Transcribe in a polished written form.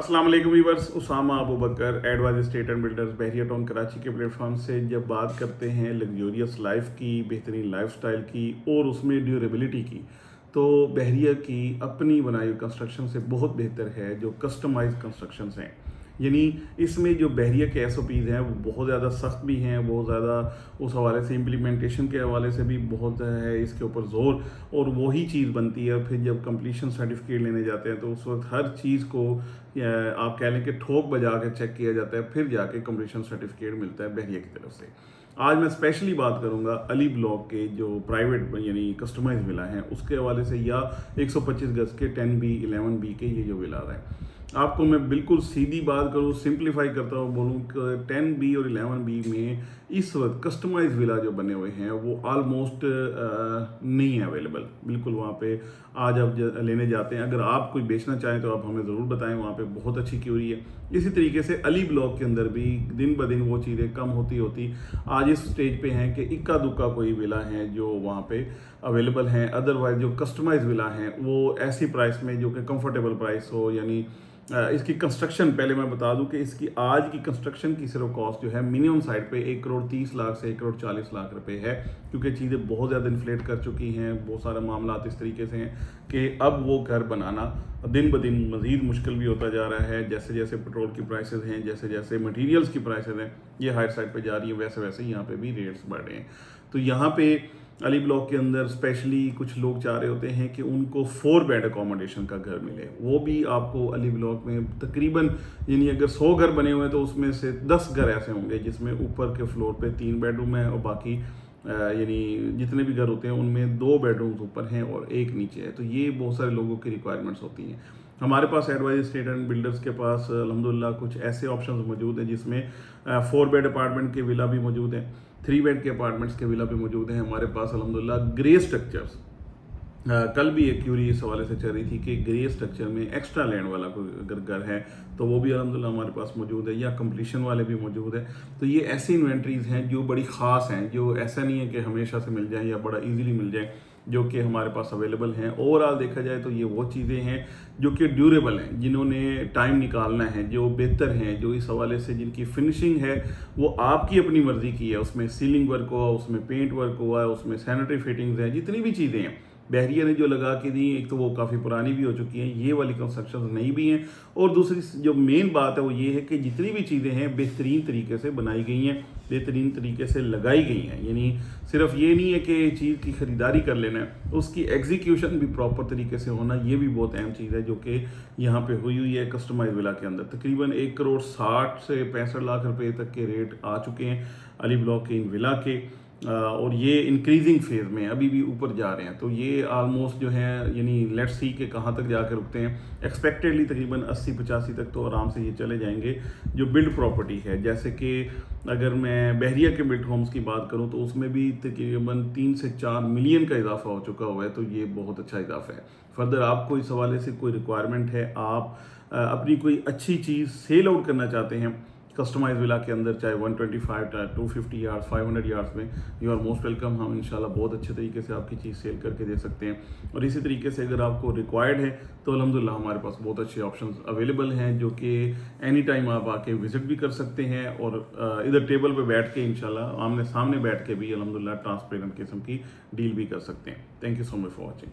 अस्सलाम वालेकुम viewers, Usama Abu Bakar advise estate and builders Bahria town Karachi के प्लेटफॉर्म से जब बात करते हैं लग्जूरियस लाइफ की, बेहतरीन लाइफस्टाइल की और उसमें ड्यूरेबिलिटी की, तो बहरिया की अपनी बनाई हुई कंस्ट्रक्शन से बहुत बेहतर है जो कस्टमाइज कंस्ट्रक्शंस हैं। यानी इसमें जो बहरिया के एसओपीज़ हैं वो बहुत ज़्यादा सख्त भी हैं, बहुत ज़्यादा उस हवाले से इम्प्लीमेंटेशन के हवाले से भी बहुत है इसके ऊपर ज़ोर, और वही चीज़ बनती है। फिर जब कंप्लीशन सर्टिफिकेट लेने जाते हैं तो उस वक्त हर चीज़ को आप कह लें कि ठोक बजा के चेक किया जाता है, फिर जाके कंप्लीशन सर्टिफिकेट मिलता है बहरिया की तरफ से। आज मैं स्पेशली बात करूंगा अली ब्लॉक के जो प्राइवेट यानी कस्टमाइज विला हैं उसके हवाले से, या 125 गज के 10B 11B के ये जो विला हैं। आपको मैं बिल्कुल सीधी बात करूँ, सिंप्लीफाई करता हूँ, बोलूँ कि 10B और 11B में इस वक्त कस्टमाइज विला जो बने हुए हैं वो ऑलमोस्ट नहीं है अवेलेबल। बिल्कुल वहाँ पे आज आप लेने जाते हैं, अगर आप कोई बेचना चाहें तो आप हमें ज़रूर बताएं, वहाँ पे बहुत अच्छी क्यूरी है। इसी तरीके से अली ब्लॉक के अंदर भी दिन ब दिन वो चीज़ें कम होती होती आज इस स्टेज पे हैं कि इक्का दुक्का कोई विला हैं जो वहाँ पे अवेलेबल हैं। अदरवाइज जो कस्टमाइज विला हैं वो ऐसी प्राइस में जो कि कंफर्टेबल प्राइस हो, यानी इसकी कंस्ट्रक्शन पहले मैं बता दूं कि इसकी आज की कंस्ट्रक्शन की सिर्फ कॉस्ट जो है मिनिमम साइड पे 1,30,00,000 से 1,40,00,000 रुपए है, क्योंकि चीज़ें बहुत ज़्यादा इन्फ्लेट कर चुकी हैं। बहुत सारे मामला इस तरीके से हैं कि अब वो घर बनाना दिन ब दिन मज़ीद मुश्किल भी होता जा रहा है। जैसे जैसे पेट्रोल की प्राइसेस हैं, जैसे जैसे मटीरियल्स की प्राइसेस हैं, ये हायर साइड पर जा रही हैं, वैसे वैसे यहाँ पर भी रेट्स बढ़ रहे हैं। तो यहाँ पे अली ब्लॉक के अंदर स्पेशली कुछ लोग चाह रहे होते हैं कि उनको 4 बेड अकोमोडेशन का घर मिले। वो भी आपको अली ब्लॉक में तकरीबन, यानी अगर 100 घर बने हुए हैं तो उसमें से 10 घर ऐसे होंगे जिसमें ऊपर के फ्लोर पे 3 बेडरूम है और बाकी यानी जितने भी घर होते हैं उनमें 2 बेडरूम्स ऊपर हैं और 1 नीचे है। तो ये बहुत सारे लोगों की रिक्वायरमेंट्स होती हैं। हमारे पास एडवाइज एस्टेट एंड बिल्डर्स के पास अल्हम्दुलिल्लाह कुछ ऐसे ऑप्शंस मौजूद हैं जिसमें 4 बेड अपार्टमेंट के विला भी मौजूद हैं, 3 बेड के अपार्टमेंट्स के विला भी मौजूद हैं हमारे पास अल्हम्दुलिल्लाह। ग्रे स्ट्रक्चर्स, कल भी एक क्यूरी इस हवाले से चल रही थी कि ग्रे स्ट्रक्चर में एक्स्ट्रा लैंड वाला कोई अगर घर है तो वो भी अल्हम्दुलिल्लाह हमारे पास मौजूद है, या कंप्लीशन वाले भी मौजूद है। तो ये ऐसी इन्वेंट्रीज हैं जो बड़ी ख़ास हैं, जो ऐसा नहीं है कि हमेशा से मिल जाए या बड़ा इजीली मिल जाए, जो कि हमारे पास अवेलेबल हैं। ओवरऑल देखा जाए तो ये वो चीज़ें हैं जो कि ड्यूरेबल हैं, जिन्होंने टाइम निकालना है, जो बेहतर हैं, जो इस हवाले से जिनकी फिनिशिंग है वो आपकी अपनी मर्ज़ी की है। उसमें सीलिंग वर्क हुआ, उसमें पेंट वर्क हुआ, उसमें सैनिटरी फिटिंग्स हैं, जितनी भी चीज़ें हैं बहरिया ने जो लगा के दी, एक तो वो काफ़ी पुरानी भी हो चुकी हैं, ये वाली कंस्ट्रक्शन नई भी हैं, और दूसरी जो मेन बात है वो ये है कि जितनी भी चीज़ें हैं बेहतरीन तरीके से बनाई गई हैं, बेहतरीन तरीके से लगाई गई हैं। यानी सिर्फ ये नहीं है कि चीज़ की ख़रीदारी कर लेना है, उसकी एग्जीक्यूशन भी प्रॉपर तरीके से होना, ये भी बहुत अहम चीज़ है जो कि यहाँ पे हुई है कस्टमाइज विला के अंदर। तकरीबन 1,60,00,000 से 65 लाख रुपए तक के रेट आ चुके हैं अली ब्लॉक के इन विला के, और ये इंक्रीजिंग फेज में अभी भी ऊपर जा रहे हैं। तो ये आलमोस्ट जो है, यानी लेट्स सी के कहाँ तक जाकर रुकते हैं। एक्सपेक्टेडली तकरीबन 80-85 तक तो आराम से ये चले जाएंगे जो बिल्ड प्रॉपर्टी है। जैसे कि अगर मैं बहरिया के बिल्ड होम्स की बात करूँ तो उसमें भी तकरीबन 3 से 4 मिलियन का इजाफा हो चुका हुआ है, तो ये बहुत अच्छा इजाफा है। फर्दर आपको इस हवाले से कोई रिक्वायरमेंट है, आप अपनी कोई अच्छी चीज़ सेल आउट करना चाहते हैं कस्टमाइज विला के अंदर, चाहे 125 250 यार्ड्स 500 यार्ड्स में, यू आर मोस्ट वेलकम। हम इंशाल्लाह बहुत अच्छे तरीके से आपकी चीज़ सेल करके दे सकते हैं। और इसी तरीके से अगर आपको रिक्वायर्ड है तो अल्हम्दुलिल्लाह हमारे पास बहुत अच्छे ऑप्शंस अवेलेबल हैं जो कि एनी टाइम आप आके विजिट भी कर सकते हैं, और इधर टेबल पे बैठ के इंशाल्लाह आमने सामने बैठ के भी अल्हम्दुलिल्लाह ट्रांसपेरेंट किस्म की डील भी कर सकते हैं। Thank you so much for watching.